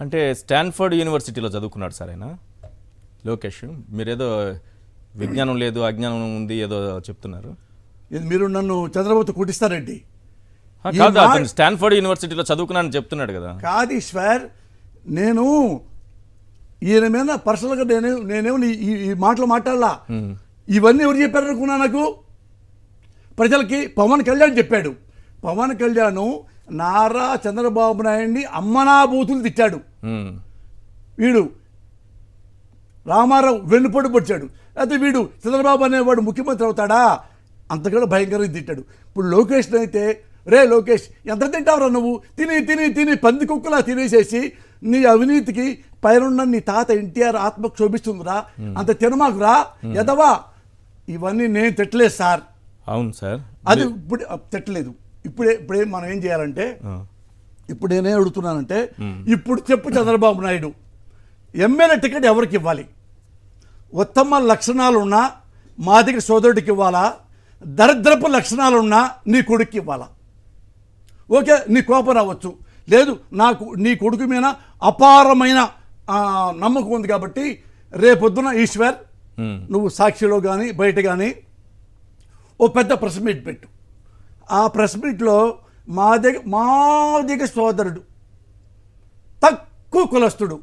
అంటే స్టాన్ఫర్డ్ యూనివర్సిటీలో చదువుకున్నాడు సార్ ఆయన లోకేష్. మీరేదో విజ్ఞానం లేదు అజ్ఞానం ఉంది ఏదో చెప్తున్నారు. మీరు నన్ను చంద్రబాబుతో కుట్టిస్తారండి. కాదు, అతను స్టాన్ఫర్డ్ యూనివర్సిటీలో చదువుకున్నాను చెప్తున్నాడు కదా. కాదు ఈశ్వర్, నేను ఈయన మీద పర్సనల్గా నేనేమో ఈ మాటలు మాట్లాడలా. ఇవన్నీ ఎవరు చెప్పారు అనుకున్నా? నాకు ప్రజలకి పవన్ కళ్యాణ్ చెప్పాడు. పవన్ కళ్యాణ్ నారా చంద్రబాబు నాయుడిని అమ్మనాభూతులు తిట్టాడు. వీడు రామారావు వెన్నుపోటు పొడిచాడు. అయితే వీడు చంద్రబాబు అనేవాడు ముఖ్యమంత్రి అవుతాడా అంతకన్నా భయంకరంగా తిట్టాడు. ఇప్పుడు లోకేష్ అయితే, రే లోకేష్ ఎంత తింటావురా నువ్వు, తిని తిని తిని పంది కుక్కలా తినేసేసి నీ అవినీతికి పైన నీ తాత ఎన్టీఆర్ ఆత్మకు శోభిస్తుందిరా, అంత తినమాకురా ఎదవా. ఇవన్నీ నేను తిట్టలేదు సార్. అవును సార్, అది ఇప్పుడు తిట్టలేదు. ఇప్పుడే మనం ఏం చేయాలంటే, ఇప్పుడు నేనేం అడుగుతున్నానంటే, ఇప్పుడు చెప్పు చంద్రబాబు నాయుడు, ఎమ్మెల్యే టికెట్ ఎవరికి ఇవ్వాలి? ఉత్తమ లక్షణాలున్నా మాదిగ సోదరుడికి ఇవ్వాలా? దరిద్రపు లక్షణాలున్నా నీ కొడుక్కి ఇవ్వాలా? ఓకే, నీ కోపం రావచ్చు, లేదు నాకు నీ కొడుకు మీద అపారమైన నమ్మకం ఉంది కాబట్టి రేపొద్దున ఈశ్వర్ నువ్వు సాక్షిలో కానీ బయట కానీ ఓ పెద్ద ప్రెస్ మీట్ పెట్టు. ఆ ప్రెస్ మీట్లో మాదిగ సోదరుడు తక్కువ కులస్తుడు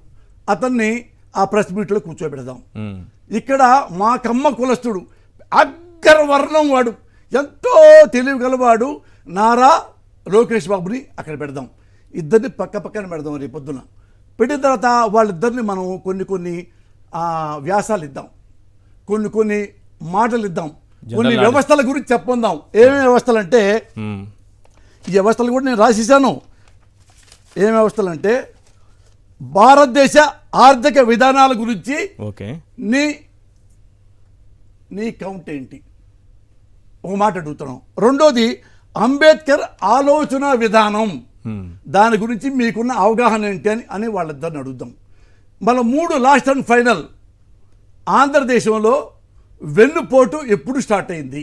అతన్ని ఆ ప్రెస్ మీట్లో కూర్చోబెడదాం. ఇక్కడ మా కమ్మ కులస్తుడు అగ్రవర్ణం వాడు ఎంతో తెలివి గలవాడు నారా లోకేష్ బాబుని అక్కడ పెడదాం. ఇద్దరిని పక్క పక్కన పెడదాం. రేపు పొద్దున పెట్టిన తర్వాత వాళ్ళిద్దరిని మనం కొన్ని వ్యాసాలు ఇద్దాం, కొన్ని మాటలు ఇద్దాం, కొన్ని వ్యవస్థల గురించి చెప్పుకుందాం. ఏమేమి వ్యవస్థలు అంటే, ఈ వ్యవస్థలు కూడా నేను రాసేసాను. ఏం వ్యవస్థలు అంటే, భారతదేశ ఆర్థిక విధానాల గురించి నీ కౌంట్ ఏంటి ఒక మాట అడుగుతున్నాం. రెండోది అంబేద్కర్ ఆలోచన విధానం, దాని గురించి మీకున్న అవగాహన ఏంటి అని వాళ్ళిద్దరిని అడుగుదాం. మళ్ళీ 3 లాస్ట్ అండ్ ఫైనల్, ఆంధ్రదేశంలో వెన్నుపోటు ఎప్పుడు స్టార్ట్ అయింది?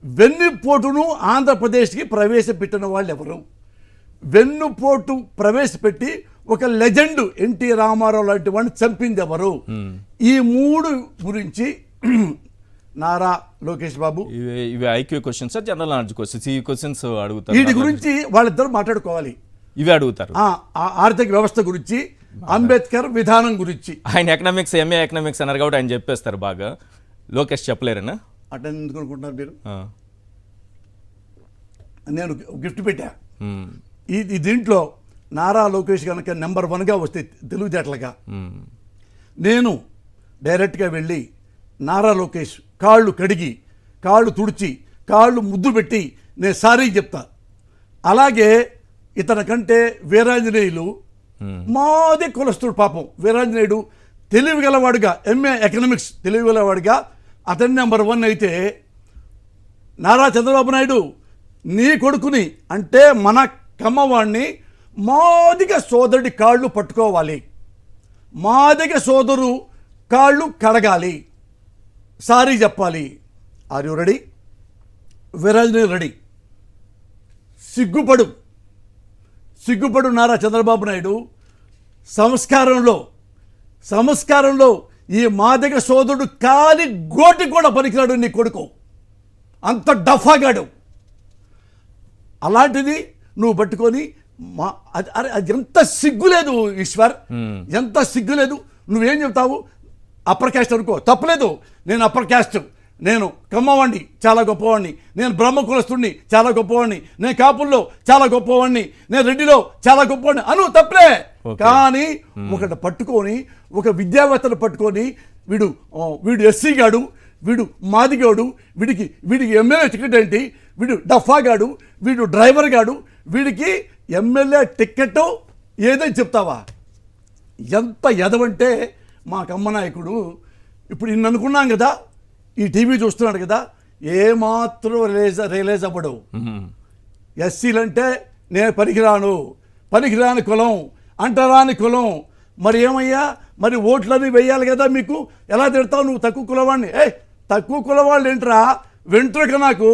వెన్నుపోటును ఆంధ్రప్రదేశ్కి ప్రవేశపెట్టిన వాళ్ళు ఎవరు? వెన్నుపోటు ప్రవేశపెట్టి ఒక లెజెండ్ ఎన్టీ రామారావు లాంటి వాడిని చంపింది ఎవరు? ఈ 3 గురించి నారా లోకేష్ బాబు, ఇవి IQ questions, general knowledge questions, ఈ క్వశ్చన్స్ అడుగుతారు. వీటి గురించి వాళ్ళిద్దరు మాట్లాడుకోవాలి. ఇవి అడుగుతారు. ఆర్థిక వ్యవస్థ గురించి, అంబేద్కర్ విధానం గురించి. ఆయన ఎకనామిక్స్, ఎంఏ ఎకనామిక్స్ అన్నారు కాబట్టి ఆయన చెప్పేస్తారు బాగా. లోకేష్ చెప్పలేరనా? అట్లా ఎందుకు అనుకుంటున్నారు మీరు? నేను గిఫ్ట్ పెట్టా. ఈ దీంట్లో నారా లోకేష్ కనుక నెంబర్ 1గా వస్తే తెలివితేటలుగా, నేను డైరెక్ట్గా వెళ్ళి నారా లోకేష్ కాళ్ళు కడిగి, కాళ్ళు తుడిచి, కాళ్ళు ముద్దు పెట్టి నేను సారీ చెప్తా. అలాగే ఇతని కంటే వీరాంజనేయులు మాదే కులస్తుడు పాపం. వీరాంజనేయుడు తెలివిగలవాడుగా, ఎంఏ ఎకనామిక్స్ తెలివిగలవాడుగా అతని నెంబర్ 1 అయితే, నారా చంద్రబాబు నాయుడు నీ కొడుకుని అంటే మన కమ్మవాడిని మాదిగ సోదరుడి కాళ్ళు పట్టుకోవాలి, మాదిగ సోదరు కాళ్ళు కడగాలి, సారీ చెప్పాలి. Are you ready? Veeranjaneyulu ready. సిగ్గుపడు నారా చంద్రబాబు నాయుడు. సంస్కారంలో ఈ మాదిగ సోదరుడు కాలి గోటి కూడా పనికిరాడు నీ కొడుకు, అంత డఫాగాడు. అలాంటిది నువ్వు పట్టుకొని అది ఎంత సిగ్గులేదు ఈశ్వర్, ఎంత సిగ్గులేదు. నువ్వేం చెప్తావు? అప్పర్ క్యాస్ట్ అనుకో, తప్పలేదు. నేను అప్పర్ క్యాస్ట్, నేను కమ్మవాణ్ణి చాలా గొప్పవాడిని, నేను బ్రహ్మ కులస్తుడిని చాలా గొప్పవాడిని, నేను కాపుల్లో చాలా గొప్పవాడిని, నేను రెడ్డిలో చాలా గొప్పవాడిని అను, తప్పలే. కానీ ఒకటి పట్టుకొని, ఒక విద్యావేత్తను పట్టుకొని, వీడు ఎస్సీ గాడు, వీడు మాదిగాడు, వీడికి ఎమ్మెల్యే టికెట్ ఏంటి, వీడు డఫాగాడు, వీడు డ్రైవర్ గాడు, వీడికి ఎమ్మెల్యే టికెట్ ఏదని చెప్తావా? ఎంత ఎదవంటే మా కమ్మ నాయకుడు. ఇప్పుడు ఇన్ని అనుకున్నాం కదా, ఈ టీవీ చూస్తున్నాడు కదా, ఏమాత్రం రియలైజ్ అవ్వడు. ఎస్సీలంటే నేను పనికిరాని కులం, అంటరాని కులం. మరి ఏమయ్యా, మరి ఓట్లని వేయాలి కదా మీకు, ఎలా తిడతావు నువ్వు తక్కువ కులవాడిని? తక్కువ కులవాళ్ళు ఏంట్రా? వెంట్రుక నాకు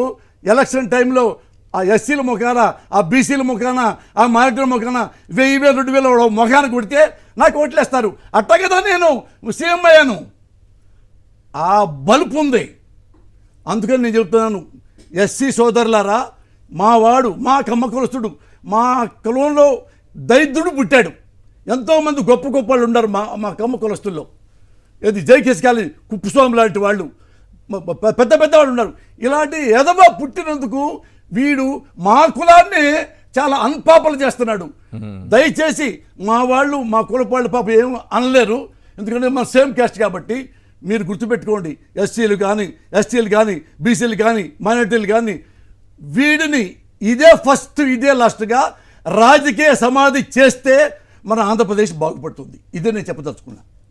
ఎలక్షన్ టైంలో ఆ ఎస్సీల ముఖాన, ఆ బీసీల ముఖాన, ఆ మైనార్టీల ముఖాన 1000 2000 ముఖాన్ని కొడితే నాకు ఓట్లేస్తారు. అట్ట కదా నేను సీఎం అయ్యాను. ఆ బలుపు ఉంది. అందుకని నేను చెప్తున్నాను, ఎస్సీ సోదరులారా, మా వాడు, మా కమ్మ కులస్తుడు, మా కులంలో దరిద్రుడు పుట్టాడు. ఎంతోమంది గొప్ప గొప్ప వాళ్ళు ఉన్నారు మా కమ్మ కులస్తుల్లో. ఏది జైకేసి కాలి కుప్పుస్వామి లాంటి వాళ్ళు, పెద్ద పెద్ద వాళ్ళు ఉన్నారు. ఇలాంటి ఎదవ పుట్టినందుకు వీడు మా కులాన్ని చాలా అన్పాపలు చేస్తున్నాడు. దయచేసి మా వాళ్ళు, మా కులపాళ్ళు పాప ఏం అనలేరు, ఎందుకంటే మన సేమ్ క్యాస్ట్ కాబట్టి. మీరు గుర్తుపెట్టుకోండి, ఎస్సీలు కానీ, ఎస్టీలు కానీ, బీసీలు కానీ, మైనార్టీలు కానీ, వీడిని ఇదే ఫస్ట్ ఇదే లాస్ట్గా రాజకీయ సమాధి చేస్తే మన ఆంధ్రప్రదేశ్ బాగుపడుతుంది. ఇదే నేను చెప్పదలుచుకున్నా.